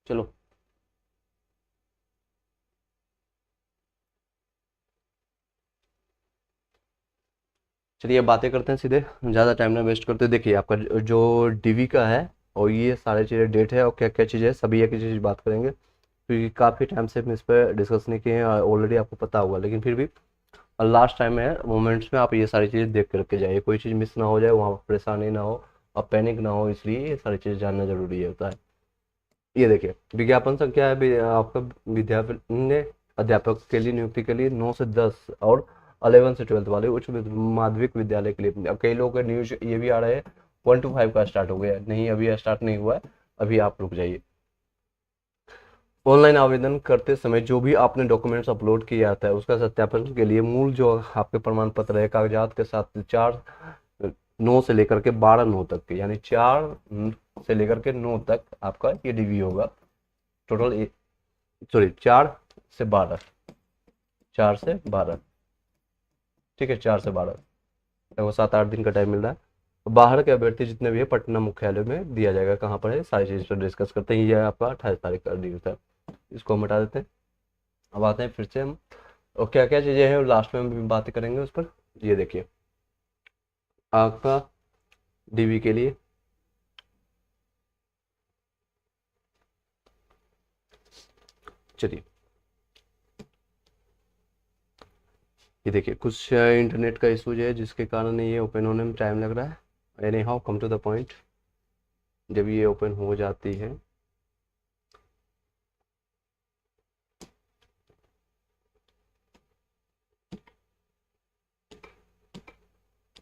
चलो चलिए अब बातें करते हैं सीधे, ज़्यादा टाइम ना वेस्ट करते। देखिए आपका जो डीवी का है और ये सारी चीज़ें डेट है और क्या क्या चीज़ें है, सभी एक ही चीज़ बात करेंगे क्योंकि काफ़ी टाइम से हम इस पर डिस्कस नहीं किए हैं, ऑलरेडी आपको पता होगा, लेकिन फिर भी लास्ट टाइम है मोमेंट्स में आप ये सारी चीज़ें देख के रख के जाइए, कोई चीज़ मिस ना हो जाए, वहाँ पर परेशानी ना हो और पैनिक ना हो, इसलिए ये सारी चीज़ जानना जरूरी होता है। ये देखिए विज्ञापन संख्या है आपका विद्यापीठ ने अध्यापक के लिए नियुक्ति के लिए 9 से 10 और 11 से 12 वाले उच्च माध्यमिक विद्यालय के लिए। अब कई लोगों का न्यूज ये भी आ रहा है 1 to 5 का स्टार्ट हो गया है, नहीं अभी स्टार्ट नहीं हुआ है, अभी आप रुक जाइए। ऑनलाइन आवेदन करते समय जो भी आपने डॉक्यूमेंट्स अपलोड किया जाता है उसका सत्यापन के लिए मूल जो आपके प्रमाण पत्र है कागजात के साथ 4/9 से लेकर के 12/9 तक के, यानी 4 से लेकर के 9 तक आपका ये डीवी होगा। टोटल सॉरी 4 से 12, 4 से 12, ठीक है 4 से 12, लगभग 7-8 दिन का टाइम मिल रहा है। बाहर के अभ्यर्थी जितने भी है पटना मुख्यालय में दिया जाएगा, कहाँ पर है सारी चीज़ पर डिस्कस करते हैं। ये आपका 28 तारीख का ड्यू था, इसको हम हटा देते हैं। अब आते हैं फिर से हम, और क्या क्या चीज़ें हैं लास्ट में हम भी बातें करेंगे उस पर। ये देखिए आपका डीवी के लिए चलिए, ये देखिए कुछ इंटरनेट का इशूज है जिसके कारण ये ओपन होने में टाइम लग रहा है। Anyhow come to the point, जब ये ओपन हो जाती है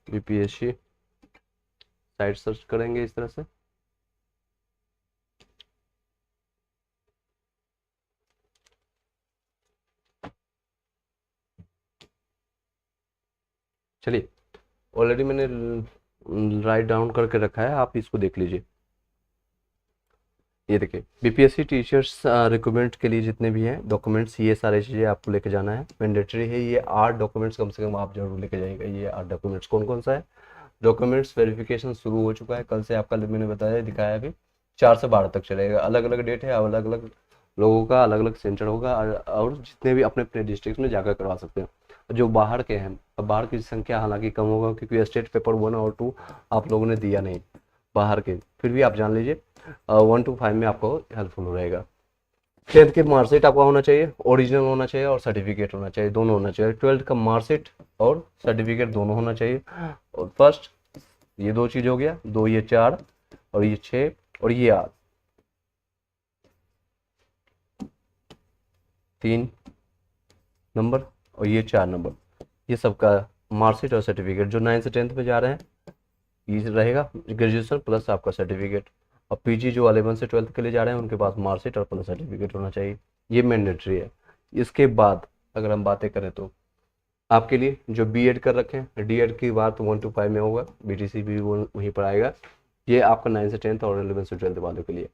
बीपीएससी साइट सर्च करेंगे इस तरह से। चलिए ऑलरेडी मैंने राइट डाउन करके रखा है, आप इसको देख लीजिए। ये देखिए बीपीएससी टीचर्स रिक्रूटमेंट के लिए जितने भी हैं डॉक्यूमेंट्स, ये सारी चीज़ें आपको लेके जाना है, मैंडेटरी है। ये 8 डॉक्यूमेंट्स कम से कम आप जरूर लेके जाइएगा। ये 8 डॉक्यूमेंट्स कौन कौन सा है? डॉक्यूमेंट्स वेरिफिकेशन शुरू हो चुका है कल से, आपका मैंने बताया दिखाया अभी 4 से 12 तक चलेगा। अलग अलग डेट है, अलग अलग लोगों का अलग अलग सेंटर होगा, और जितने भी अपने अपने डिस्ट्रिक्ट में जाकर करवा सकते हैं। जो बाहर के हैं, अब बाहर की संख्या हालांकि कम होगा क्योंकि स्टेट पेपर 1 और 2 आप लोगों ने दिया नहीं बाहर के, फिर भी आप जान लीजिए 1 to 5 में आपको हेल्पफुल हो रहेगा। 10th की मार्कशीट आपका होना चाहिए, ओरिजिनल होना चाहिए और सर्टिफिकेट होना चाहिए, दोनों होना चाहिए। 12th का मार्कशीट और सर्टिफिकेट दोनों होना चाहिए। और फर्स्ट ये 2 चीज हो गया, 2 ये 4 और ये 6 और ये 8, 3 नंबर और ये 4 नंबर, ये सबका मार्कशीट और सर्टिफिकेट। जो 9 से 10th में जा रहे हैं ये रहेगा ग्रेजुएशन प्लस आपका सर्टिफिकेट, और पीजी जो 11 से 12 के लिए जा रहे हैं उनके पास मार्कशीट और प्लस सर्टिफिकेट होना चाहिए, ये मैंडेटरी है। इसके बाद अगर हम बातें करें तो आपके लिए जो बीएड कर रखे हैं, डीएड की बात 1 to 5 में होगा, बीटीसी भी वहीं पर आएगा। ये आपका 9 से 10th और 11 से 12 वालों के लिए,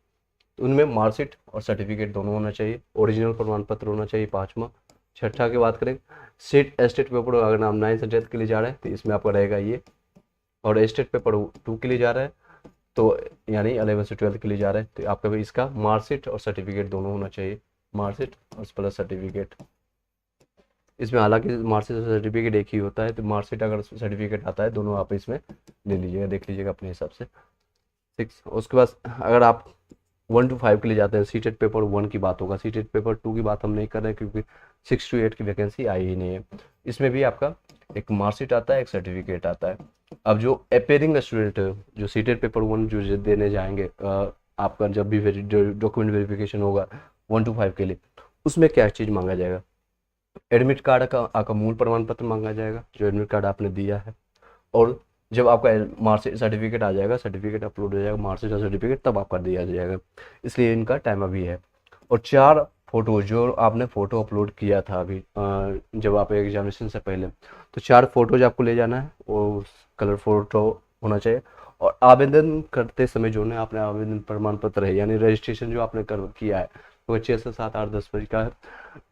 उनमें मार्कशीट और सर्टिफिकेट दोनों होना चाहिए, ओरिजिनल प्रमाण पत्र होना चाहिए 5वां। छठा की बात करें स्टेट एस्टेट पेपर, अगर आप 9 से 10th के लिए जा रहे हैं तो इसमें आपका रहेगा ये, और स्टेट पेपर 2 के लिए जा रहा है तो यानी 11 से 12 के लिए जा रहे हैं तो आपका भी इसका मार्कशीट और सर्टिफिकेट दोनों होना चाहिए, मार्कशीट और प्लस सर्टिफिकेट। इसमें हालांकि मार्कशीट और सर्टिफिकेट एक ही होता है, तो मार्कशीट अगर सर्टिफिकेट आता है दोनों आप इसमें ले लीजिएगा, देख लीजिएगा अपने हिसाब से। 6 उसके बाद अगर आप 1 to 5 के लिए जाते हैं, सीटेट पेपर 1 की बात होगा, सीटेट पेपर 2 की बात हम नहीं कर रहे हैं क्योंकि 6 to 8 की वैकेंसी आई ही नहीं है। इसमें भी आपका एक मार्कशीट आता है, एक सर्टिफिकेट आता है। अब जो अपेयरिंग स्टूडेंट है, जो सीटेट पेपर 1 जो देने जाएंगे, आपका जब भी डॉक्यूमेंट वेरिफिकेशन होगा 1 to 5 के लिए, उसमें क्या चीज़ मांगा जाएगा? एडमिट कार्ड का आपका मूल प्रमाण पत्र मांगा जाएगा, जो एडमिट कार्ड आपने दिया है, और जब आपका मार्कशीट सर्टिफिकेट आ जाएगा, सर्टिफिकेट अपलोड हो जाएगा, मार्कशीट और सर्टिफिकेट तब आपका दिया जाएगा, इसलिए इनका टाइम अभी है। और 4 फोटो जो आपने फ़ोटो अपलोड किया था अभी जब आप एग्जामिनेशन से पहले, तो 4 फोटोज आपको ले जाना है, वो कलर फोटो होना चाहिए। और आवेदन करते समय जो ने आपने आवेदन प्रमाण पत्र है यानी रजिस्ट्रेशन जो आपने कर किया है, वो 6 से 7 8 10 बजे का है,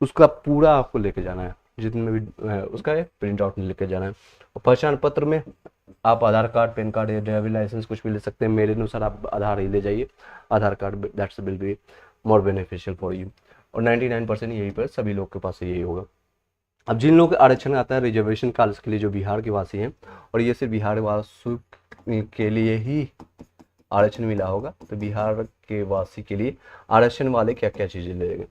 उसका पूरा आपको लेके जाना है, जितने भी है उसका एक प्रिंट आउट लेके जाना है। और पहचान पत्र में आप आधार कार्ड, पैन कार्ड या ड्राइविंग लाइसेंस कुछ भी ले सकते हैं, मेरे अनुसार आप आधार ही ले जाइए, Aadhaar card that's will be. More beneficial for you. और 99% यही पर सभी लोग के पास यही होगा। अब जिन लोग आरक्षण आता है रिजर्वेशन कास्ट के लिए, जो बिहार के वासी हैं, और ये सिर्फ बिहार वासी के लिए ही आरक्षण मिला होगा, तो बिहार के वासी के लिए आरक्षण वाले क्या क्या चीज़ें लेंगे।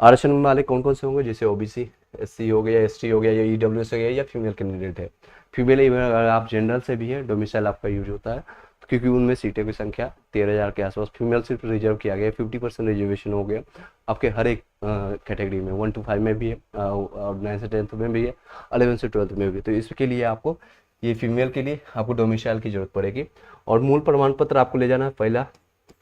आरक्षण वाले कौन कौन से होंगे, जैसे ओबीसी, एससी हो गया, एसटी हो गया, या ईडब्ल्यूएस हो गया, या फीमेल कैंडिडेट है। फीमेल अगर आप जनरल से भी है, डोमिसाइल आपका यूज होता है, क्योंकि उनमें सीटें की संख्या 13,000 के आसपास फीमेल सिर्फ रिजर्व किया गया है। 50% रिजर्वेशन हो गया आपके हर एक कैटेगरी में, 1 to 5 में भी है, और 9 से 10th में भी है, 11 से 12th में भी। तो इसके लिए आपको, ये फीमेल के लिए आपको डोमिसाइल की जरूरत पड़ेगी। और मूल प्रमाण पत्र आपको ले जाना है। पहला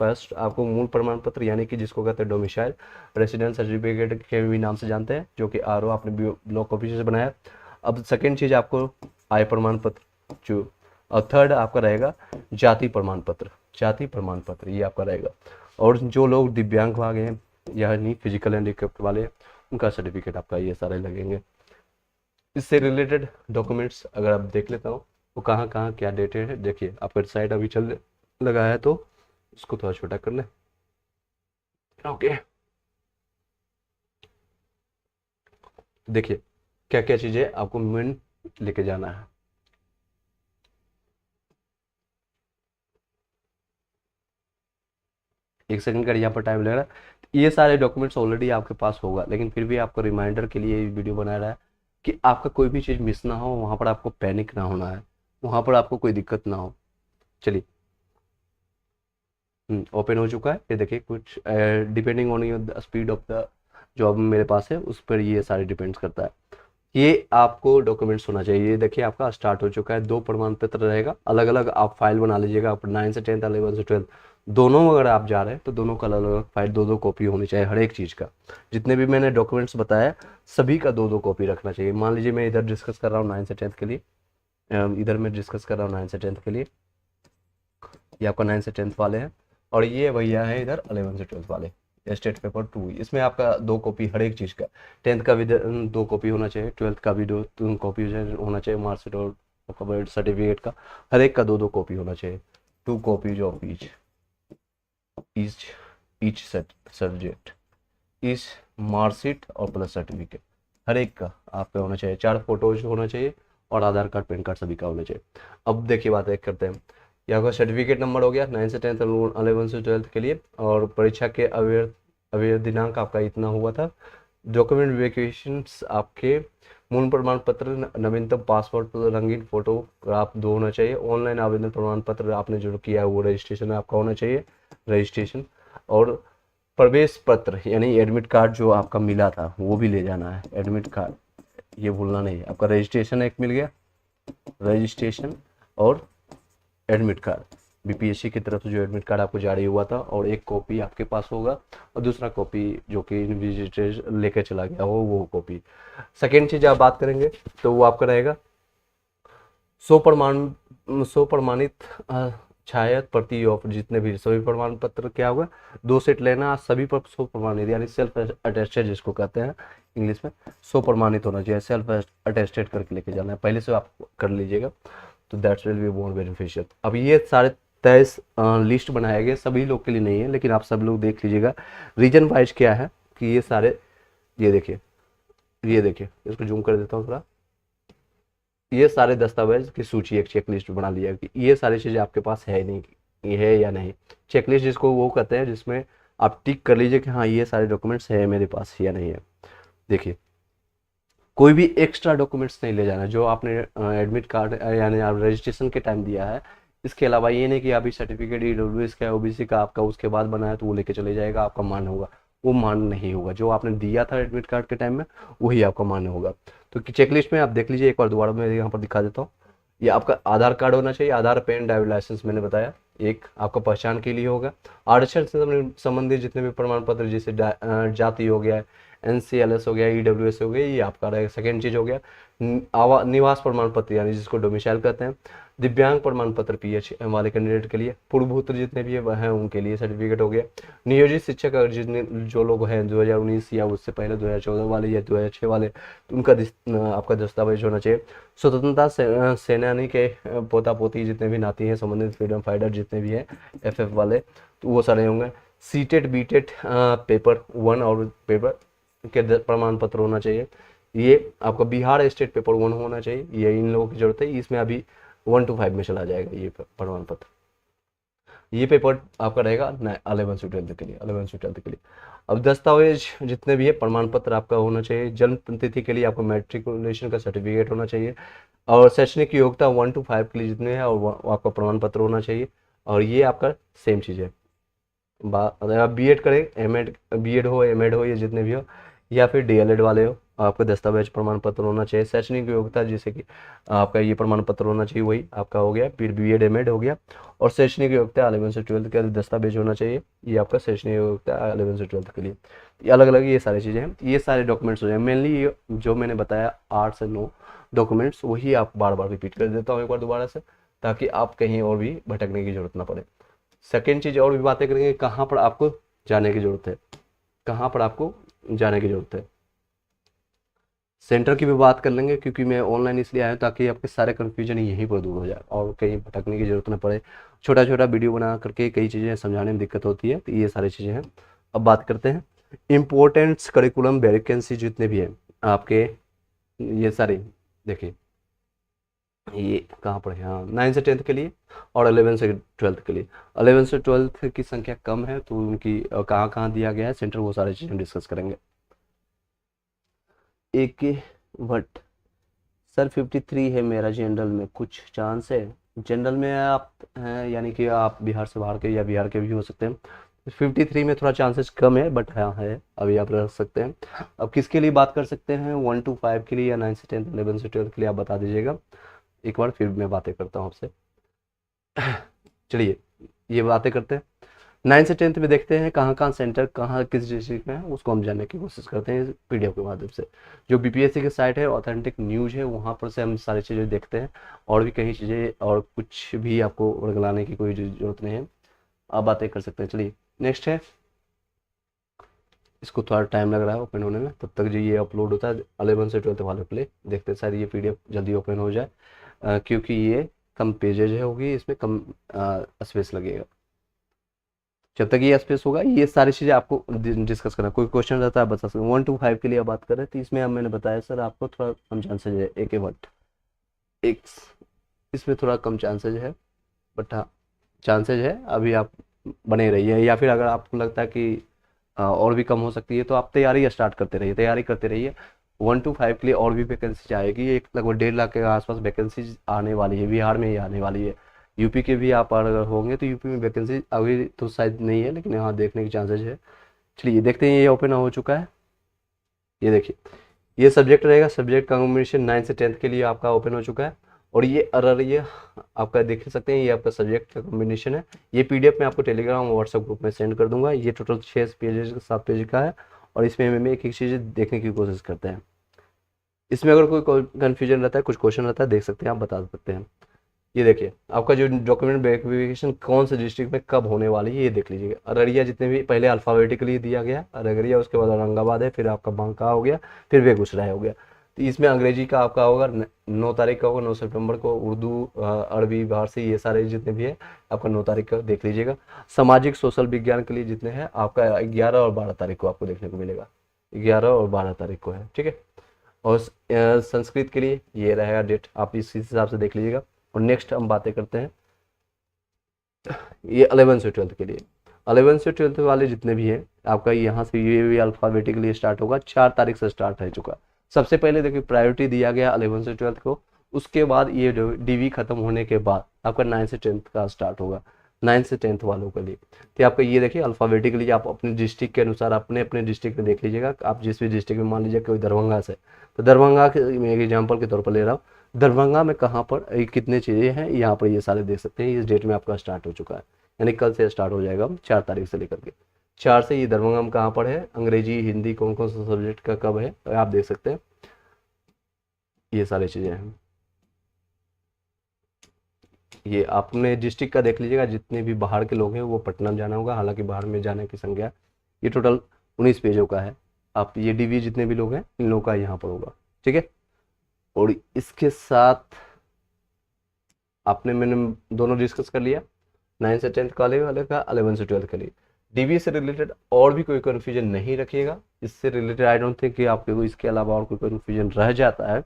फर्स्ट आपको मूल प्रमाण पत्र, यानी कि जिसको कहते हैं डोमिसाइल रेसिडेंस सर्टिफिकेट के भी नाम से जानते हैं, जो कि आरओ आपने ब्लॉक ऑफिस से बनाया। अब सेकेंड चीज़ आपको आय प्रमाण पत्र जो, और थर्ड आपका रहेगा जाति प्रमाण पत्र। जाति प्रमाण पत्र ये आपका रहेगा। और जो लोग दिव्यांग भाग हैं, यानी फिजिकल हैंडीकैप वाले, उनका सर्टिफिकेट आपका ये सारे लगेंगे। इससे रिलेटेड डॉक्यूमेंट्स अगर आप देख लेता हूँ, वो कहाँ कहाँ क्या डेटेड है। देखिए आपका साइट अभी चल लगा है, तो उसको थोड़ा छोटा कर ले। ओके, देखिए क्या क्या चीज़ें आपको मेन लेके जाना है। एक सेकंड का यहाँ पर टाइम लग रहा है। ये सारे डॉक्यूमेंट्स ऑलरेडी आपके पास होगा, लेकिन फिर भी आपको रिमाइंडर के लिए ये वीडियो बना रहा है कि आपका कोई भी चीज़ मिस ना हो, वहाँ पर आपको पैनिक ना होना है, वहाँ पर आपको कोई दिक्कत ना हो। चलिए, ओपन हो चुका है, ये देखिए कुछ depending on your speed of the जो अब मेरे पास है, उस पर ये सारे डिपेंड्स करता है। ये आपको डॉक्यूमेंट्स होना चाहिए। ये देखिए आपका स्टार्ट हो चुका है। 2 प्रमाण पत्र रहेगा, अलग अलग आप फाइल बना लीजिएगा। आप 9 से 10th, 11 से 12th दोनों अगर आप जा रहे हैं, तो दोनों का अलग अलग फाइल 2-2 कॉपी होनी चाहिए हर एक चीज़ का। जितने भी मैंने डॉक्यूमेंट्स बताया, सभी का 2-2 कॉपी रखना चाहिए। मान लीजिए मैं इधर डिस्कस कर रहा हूँ 9 से 10th के लिए, इधर मैं डिस्कस कर रहा हूँ 9 से 10th के लिए, ये आपका 9 से 10th वाले हैं, और ये भैया है इधर 11 से 12th वाले, स्टेट पेपर 2। इसमें आपका 2 कॉपी हर एक चीज़ का, 10th का भी 2 कॉपी होना चाहिए, 12th का भी 2 कॉपी होना चाहिए, मार्कशीट और सर्टिफिकेट का हर एक का 2-2 कॉपी होना चाहिए। 2 copies of each subject, each marksheet और प्लस सर्टिफिकेट, हर एक का आपका होना चाहिए। 4 फोटोज होना चाहिए, और आधार कार्ड, पैन कार्ड सभी का होना चाहिए। अब देखिए बात एक करते हैं। यहाँ का सर्टिफिकेट नंबर हो गया 9 से 10th, 11 से 12th के लिए, और परीक्षा के अवैध दिनांक आपका इतना हुआ था। डॉक्यूमेंट वेरिफिकेशंस आपके मूल प्रमाण पत्र, नवीनतम पासपोर्ट, रंगीन फोटोग्राफ 2 होना चाहिए। ऑनलाइन आवेदन प्रमाण पत्र आपने जो किया है वो रजिस्ट्रेशन आपका होना चाहिए, रजिस्ट्रेशन। और प्रवेश पत्र यानी एडमिट कार्ड जो आपका मिला था वो भी ले जाना है, एडमिट कार्ड ये भूलना नहीं है। आपका रजिस्ट्रेशन एक मिल गया, रजिस्ट्रेशन और एडमिट कार्ड, बीपीएससी की तरफ से जो एडमिट कार्ड आपको जारी हुआ था, और एक कॉपी आपके पास होगा, और दूसरा कॉपी जो कि विजिटर लेके चला गया हो वो कॉपी। सेकेंड चीज़ आप बात करेंगे तो वो आपका रहेगा 100 प्रमाणित छाया प्रति ऑफ, जितने भी सभी प्रमाण पत्र क्या होगा 2 सेट लेना, सभी पर 100 प्रमाणित, यानी सेल्फ अटेस्टेड जिसको कहते हैं इंग्लिश में, 100 प्रमाणित होना चाहिए, सेल्फ अटेस्टेड करके लेके जाना है, पहले से आप कर लीजिएगा, तो that's will be more beneficial. अब ये सारे 23 लिस्ट बनाए गए, सभी लोग के लिए नहीं है, लेकिन आप सब लोग देख लीजिएगा रीजन वाइज क्या है कि ये सारे, ये देखिए इसको जूम कर देता हूँ थोड़ा, ये सारे दस्तावेज की सूची एक चेक लिस्ट बना लिया कि ये सारी चीज़ें आपके पास है नहीं, ये है या नहीं। चेक लिस्ट जिसको वो कहते हैं, जिसमें आप टिक कर लीजिए कि हाँ ये सारे डॉक्यूमेंट्स है मेरे पास या नहीं है। देखिए कोई भी एक्स्ट्रा डॉक्यूमेंट्स नहीं ले जाना, जो आपने एडमिट कार्ड यानी आप रजिस्ट्रेशन के टाइम दिया है, इसके अलावा ये नहीं कि अभी सर्टिफिकेट ईडब्ल्यूएस का, ओबीसी का आपका उसके बाद बनाया तो वो लेके चले जाएगा, आपका मान्य होगा, वो मान्य नहीं होगा। जो आपने दिया था एडमिट कार्ड के टाइम में वही आपका मान्य होगा। तो चेकलिस्ट में आप देख लीजिए, एक बार दोबारा मैं यहाँ पर दिखा देता हूँ। ये आपका आधार कार्ड होना चाहिए, आधार, पैन, ड्राइविंग लाइसेंस मैंने बताया, एक आपका पहचान के लिए होगा। आरक्षण से संबंधित जितने भी प्रमाण पत्र, जैसे जाति हो गया, एनसीएलएस हो गया, ईडब्ल्यूएस हो गया, ये आपका रहेगा। सेकेंड चीज़ हो गया निवास प्रमाण पत्र, यानी जिसको डोमिसाइल कहते हैं। दिव्यांग प्रमाण पत्र पीएच वाले कैंडिडेट के लिए, पूर्वभूत जितने भी हैं उनके लिए सर्टिफिकेट हो गया। नियोजित शिक्षक अगर जितने जो लोग हैं 2019 या उससे पहले 2014 वाले या 2006 वाले, तो उनका आपका दस्तावेज होना चाहिए। स्वतंत्रता सेनानी के पोता पोती जितने भी नाती हैं, संबंधित फ्रीडम फाइटर जितने भी हैं एफएफ वाले, तो वो सारे होंगे। सीटेट बीटेट पेपर 1 और पेपर के प्रमाण पत्र होना चाहिए। ये आपका बिहार स्टेट पेपर 1 होना चाहिए, ये इन लोगों की जरूरत है। इसमें अभी 1 to 5 में चला जाएगा ये प्रमाण पत्र। ये पेपर आपका रहेगा 11 से 12 के लिए, 11 से 12 के लिए। अब दस्तावेज जितने भी है प्रमाण पत्र आपका होना चाहिए। जन्म तिथि के लिए आपको मैट्रिकुलेशन का सर्टिफिकेट होना चाहिए, और शैक्षणिक योग्यता 1 to 5 के लिए जितने हैं और वो आपका प्रमाण पत्र होना चाहिए। और ये आपका सेम चीज़ है। अगर आप बी एड करें, बी एड हो, एम एड हो, ये जितने भी हो, या फिर डी एल एड वाले हो, आपका दस्तावेज प्रमाण पत्र होना चाहिए। शैक्षणिक योग्यता जैसे कि आपका ये प्रमाण पत्र होना चाहिए, वही आपका हो गया, फिर बी एड एम एड हो गया। और शैक्षणिक योग्यता 11 से 12 का दस्तावेज होना चाहिए, ये आपका शैक्षणिक योग्यता 11 से 12 के लिए। ये अलग अलग ये सारी चीज़ें हैं, ये सारे डॉक्यूमेंट्स हो जाए। मेनली ये जो मैंने बताया 8 से 9 डॉक्यूमेंट्स, वही आप बार बार रिपीट कर देता हूँ एक बार दोबारा से, ताकि आप कहीं और भी भटकने की जरूरत ना पड़े। सेकेंड चीज़ और भी बातें करेंगे, कहाँ पर आपको जाने की ज़रूरत है, कहाँ पर आपको जाने की ज़रूरत है। सेंटर की भी बात कर लेंगे, क्योंकि मैं ऑनलाइन इसलिए आया हूँ ताकि आपके सारे कन्फ्यूजन यहीं पर दूर हो जाए और कहीं भटकने की ज़रूरत ना पड़े। छोटा छोटा वीडियो बना करके कई चीज़ें समझाने में दिक्कत होती है, तो ये सारी चीज़ें हैं। अब बात करते हैं इम्पोर्टेंट्स करिकुलम वैकेंसी जितने भी हैं आपके, ये सारी देखिए, ये कहाँ पर है, हाँ 9 से 10 के लिए और 11 से 12 के लिए। 11 से 12 की संख्या कम है, तो उनकी कहाँ कहाँ दिया गया है सेंटर, वो सारी चीज़ें डिस्कस करेंगे। एक बट सर 53 है मेरा, जनरल में कुछ चांस है? जनरल में आप हैं यानी कि आप बिहार से बाहर के या बिहार के भी हो सकते हैं। 53 में थोड़ा चांसेस कम है, बट हाँ है, अभी आप रख सकते हैं। अब किसके लिए बात कर सकते हैं, 1 to 5 के लिए या 9 से 10, 11 से 12 के लिए आप बता दीजिएगा एक बार, फिर मैं बातें करता हूँ आपसे। चलिए ये बातें करते हैं। 9 से 10 में देखते हैं कहाँ कहाँ सेंटर, कहाँ किस डिस्ट्रिक्ट में है, उसको हम जानने की कोशिश करते हैं पीडीएफ के माध्यम से। जो बीपीएससी की साइट है, ऑथेंटिक न्यूज़ है, वहाँ पर से हम सारी चीज़ें देखते हैं। और भी कई चीज़ें, और कुछ भी आपको वर्गलाने की कोई ज़रूरत नहीं है, आप बातें कर सकते हैं। चलिए नेक्स्ट है, इसको थोड़ा टाइम लग रहा है ओपन होने में, तब तक जो ये अपलोड होता है 11 से 12 वाले प्ले देखते हैं, शायद ये पीडीएफ जल्दी ओपन हो जाए, क्योंकि ये कम पेजेज है होगी, इसमें कम स्पेस लगेगा। जब तक ये स्पेस होगा, ये सारी चीज़ें आपको डिस्कस करना। कोई क्वेश्चन रहता है बता सकते। 1 to 5 के लिए आप बात कर रहे थे, इसमें अब मैंने बताया सर आपको थोड़ा कम चांसेज है, एक बट एक इसमें थोड़ा कम चांसेज है, बट हाँ चांसेज है, अभी आप बने रहिए। या फिर अगर आपको लगता है कि और भी कम हो सकती है, तो आप तैयारी स्टार्ट करते रहिए, तैयारी करते रहिए। 1 to 5 के लिए और भी वैकेंसी आएगी, एक लगभग 1.5 लाख के आसपास वैकेंसी आने वाली है, बिहार में ही आने वाली है। यूपी के भी आप अगर होंगे तो यूपी में वैकेंसी अभी तो शायद नहीं है, लेकिन यहाँ देखने की चांसेस है। चलिए देखते हैं, ये ओपन हो चुका है। ये देखिए, ये सब्जेक्ट रहेगा, सब्जेक्ट कॉम्बिनेशन 9 से 10 के लिए आपका ओपन हो चुका है। और ये अररिया आपका देख सकते हैं, ये आपका सब्जेक्ट का कॉम्बिनेशन है। ये पीडीएफ मैं आपको टेलीग्राम और व्हाट्सएप ग्रुप में सेंड कर दूंगा। ये टोटल 6 पेजेस 7 पेज का है, और इसमें हम एक एक चीज़ देखने की कोशिश करते हैं। इसमें अगर कोई कन्फ्यूजन रहता है, कुछ क्वेश्चन रहता है, देख सकते हैं, आप बता सकते हैं। ये देखिए, आपका जो डॉक्यूमेंट वेरिफिकेशन कौन से डिस्ट्रिक्ट में कब होने वाली है, ये देख लीजिएगा। अररिया जितने भी पहले अल्फ़ाबेटिकली दिया गया, अररिया, उसके बाद औरंगाबाद है, फिर आपका बांका हो गया, फिर बेगूसराय हो गया। तो इसमें अंग्रेजी का आपका होगा 9 तारीख का होगा, 9 सितंबर को। उर्दू, अरबी, फारसी, ये सारे जितने भी है आपका 9 तारीख का देख लीजिएगा। सामाजिक सोशल विज्ञान के लिए जितने हैं आपका 11 और 12 तारीख को आपको देखने को मिलेगा, 11 और 12 तारीख को है, ठीक है। और संस्कृत के लिए ये रहेगा डेट, आप इस हिसाब से देख लीजिएगा। और नेक्स्ट हम बातें करते हैं ये 11 से 12 के लिए। 11 से 12 वाले जितने भी हैं आपका, यहाँ से ये भी अल्फ़ाबेटिकली स्टार्ट होगा, 4 तारीख से स्टार्ट हो चुका। सबसे पहले देखिए प्रायोरिटी दिया गया 11 से 12 को, उसके बाद ये जो डीवी खत्म होने के बाद आपका 9 से 10 का स्टार्ट होगा, 9 से 10 वालों के लिए। तो आपका ये देखिए अल्फ़ाबेटिकली आप अपने डिस्ट्रिक्ट के अनुसार अपने अपने डिस्ट्रिक्ट में देख लीजिएगा। आप जिस भी डिस्ट्रिक्ट में, मान लीजिए कोई दरभंगा से, तो दरभंगा के मैं एग्जाम्पल के तौर पर ले रहा हूँ, दरभंगा में कहाँ पर कितने चीज़ें हैं, यहाँ पर ये सारे देख सकते हैं। इस डेट में आपका स्टार्ट हो चुका है, यानी कल से स्टार्ट हो जाएगा, 4 तारीख से लेकर के 4 से। ये दरभंगा में कहाँ पर है, अंग्रेजी, हिंदी, कौन कौन सा सब्जेक्ट का कब है, तो आप देख सकते हैं, ये सारी चीज़ें हैं। ये अपने डिस्ट्रिक्ट का देख लीजिएगा। जितने भी बाहर के लोग हैं वो पटना में जाना होगा, हालांकि बाहर में जाने की संख्या ये टोटल 19 पेजों का है। आप ये डीवी जितने भी लोग हैं इन लोगों का यहाँ पर होगा, ठीक है। और इसके साथ आपने मैंने दोनों डिस्कस कर लिया, 9 से 10 वाले का, 11 से 12 के लिए। डीबी से रिलेटेड और भी कोई कन्फ्यूजन नहीं रखिएगा। इससे रिलेटेड आई डोंट थिंक कि आपको इसके अलावा और कोई कन्फ्यूजन रह जाता है।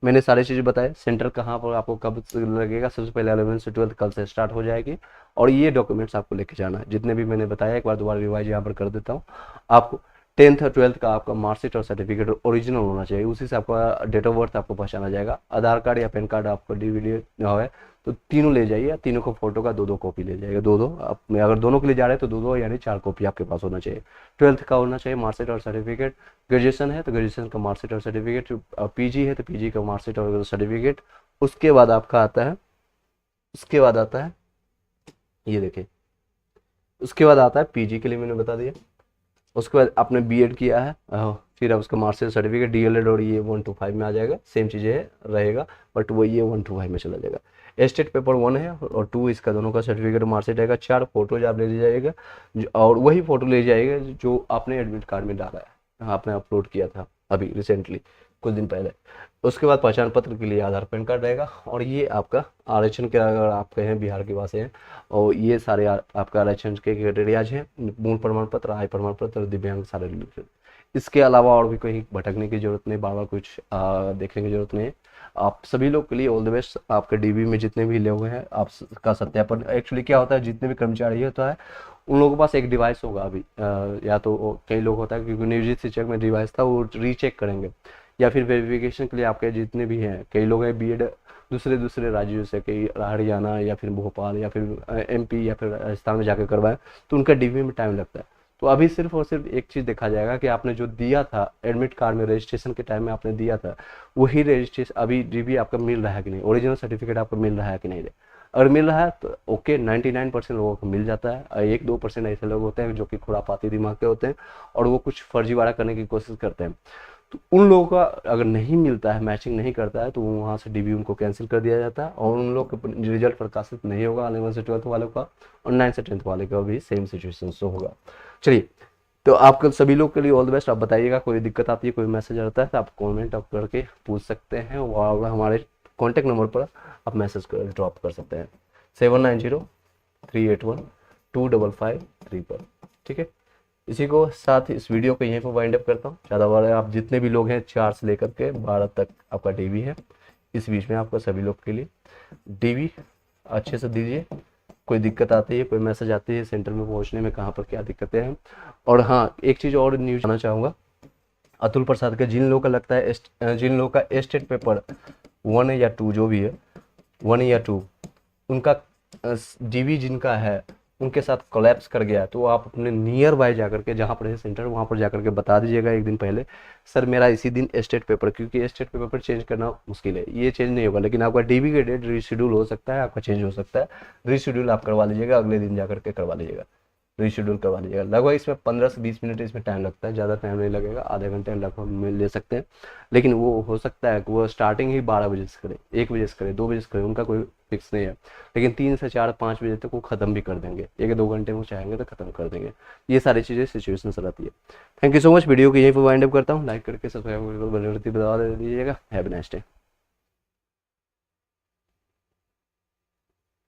मैंने सारी चीज़ें बताए, सेंटर कहाँ पर आपको कब से लगेगा, सबसे पहले 11वीं से 12वीं कल से स्टार्ट हो जाएगी, और ये डॉक्यूमेंट्स आपको लेके जाना है जितने भी मैंने बताया, एक बार दोबारा रिवाइज यहाँ पर कर देता हूँ। आपको 10th और 12th का आपका मार्कशीट और सर्टिफिकेट ओरिजिनल होना चाहिए, उसी से आपका डेट ऑफ बर्थ आपको पहचाना जाएगा। आधार कार्ड या पैन कार्ड आपको डीवीडी है तो तीनों ले जाइए, तीनों को फोटो का 2-2 कॉपी ले जाइएगा, 2-2। आप अगर दोनों के लिए जा रहे हैं तो 2-2 यानी 4 कॉपी आपके पास होना चाहिए। 12th का होना चाहिए मार्कशीट और सर्टिफिकेट। ग्रेजुएशन है तो ग्रेजुएशन का मार्कशीट और सर्टिफिकेट। पीजी है तो पीजी का मार्कशीट और सर्टिफिकेट। उसके बाद आपका आता है, उसके बाद आता है, ये देखिए, उसके बाद आता है पीजी के लिए मैंने बता दिया। उसके बाद आपने बीएड किया है, फिर आप उसका मार्कशीट सर्टिफिकेट, डीएलएड और ये 1 to 5 में आ जाएगा, सेम चीज़ें रहेगा, बट वो ये 1 to 5 में चला जाएगा। स्टेट पेपर 1 है और 2 इसका दोनों का सर्टिफिकेट मार्कशीट रहेगा। 4 फोटोज आप ले जाइएगा, और वही फोटो ले जाइएगा जो आपने एडमिट कार्ड में डाला है, आपने अपलोड किया था अभी रिसेंटली कुछ दिन पहले। उसके बाद पहचान पत्र के लिए आधार पैन कार्ड रहेगा, और ये आपका आरक्षण के, अगर आप कहें बिहार के वासी हैं, और ये सारे आपका आरक्षण के क्राइटेरियाज हैं, मूल प्रमाण पत्र, आय प्रमाण पत्र और दिव्यांग सारे रिलेटेड। इसके अलावा और भी कहीं भटकने की जरूरत नहीं, बार बार कुछ देखने की जरूरत नहीं है। आप सभी लोग के लिए ऑल द बेस्ट। आपके डीबी में जितने भी लोग हैं, आपका सत्यापन एक्चुअली क्या होता है, जितने भी कर्मचारी होता है उन लोगों के पास एक डिवाइस होगा अभी, या तो कई लोग होता है क्योंकि नियोजित शिक्षक में डिवाइस था, वो रीचेक करेंगे, या फिर वेरिफिकेशन के लिए आपके जितने भी हैं, कई लोग हैं बीएड दूसरे दूसरे राज्यों से, कई हरियाणा या फिर भोपाल या फिर एमपी या फिर राजस्थान में जाकर करवाएं, तो उनका डीबी में टाइम लगता है। तो अभी सिर्फ और सिर्फ एक चीज़ देखा जाएगा कि आपने जो दिया था एडमिट कार्ड में, रजिस्ट्रेशन के टाइम में आपने दिया था, वही रजिस्ट्रेशन अभी डीबी आपका मिल रहा है कि नहीं, ओरिजिनल सर्टिफिकेट आपको मिल रहा है कि नहीं। अगर मिल रहा है तो ओके, 99% लोगों को मिल जाता है। 1-2% ऐसे लोग होते हैं जो कि खुरापाती दिमाग के होते हैं और वो कुछ फर्जीवाड़ा करने की कोशिश करते हैं। तो उन लोगों का अगर नहीं मिलता है, मैचिंग नहीं करता है, तो वहाँ से डीबी उनको कैंसिल कर दिया जाता है, और उन लोग का रिजल्ट प्रकाशित नहीं होगा 11 से 12th वालों का, और 9 से 10th वाले का भी सेम सिचुएशन से होगा। चलिए, तो आपके सभी लोग के लिए ऑल द बेस्ट। आप बताइएगा कोई दिक्कत आती है, कोई मैसेज आता है तो आप कमेंट आप करके पूछ सकते हैं, और हमारे कॉन्टैक्ट नंबर पर आप मैसेज ड्रॉप कर सकते हैं 7903812553 पर। ठीक है, इसी को साथ इस वीडियो को यहीं पर वाइंड अप करता हूँ। ज़्यादा बड़े आप जितने भी लोग हैं 4 से लेकर के 12 तक आपका डीवी है, इस बीच में आपका सभी लोग के लिए डीवी अच्छे से दीजिए। कोई दिक्कत आती है, कोई मैसेज आती है सेंटर में पहुंचने में, कहाँ पर क्या दिक्कतें हैं। और हाँ, एक चीज़ और न्यूज आना चाहूँगा, अतुल प्रसाद का जिन लोगों का लगता है, जिन लोगों का स्टेट पेपर 1 या 2 जो भी है, 1 या 2 उनका डीवी जिनका है उनके साथ कोलैप्स कर गया, तो आप अपने नियर बाय जाकर के, जहाँ पर है सेंटर वहाँ पर जाकर के बता दीजिएगा एक दिन पहले, सर मेरा इसी दिन स्टेट पेपर, क्योंकि स्टेट पेपर पर चेंज करना मुश्किल है, ये चेंज नहीं होगा, लेकिन आपका डीबी का डेट रीशेड्यूल हो सकता है, आपका चेंज हो सकता है। रीशेड्यूल आप करवा लीजिएगा, अगले दिन जाकर के करवा लीजिएगा, रीशेड्यूल करवा लीजिएगा। लगभग इसमें 15 से 20 मिनट इसमें टाइम लगता है, ज़्यादा टाइम नहीं लगेगा, आधे घंटे लगभग में ले सकते हैं। लेकिन वो हो सकता है कि वो स्टार्टिंग ही 12 बजे से करे, 1 बजे से करे, 2 बजे से करे, उनका कोई फिक्स नहीं है। लेकिन 3 से 4 5 बजे तक वो ख़त्म भी कर देंगे, 1-2 घंटे में चाहेंगे तो ख़त्म कर देंगे। ये सारी चीज़ें सिचुएशन से रहती है। Thank you so much. Video को यहीं पर वाइंड अप करता हूँ, लाइक करके सब्सक्राइब करके बता दीजिएगा। Have a nice day.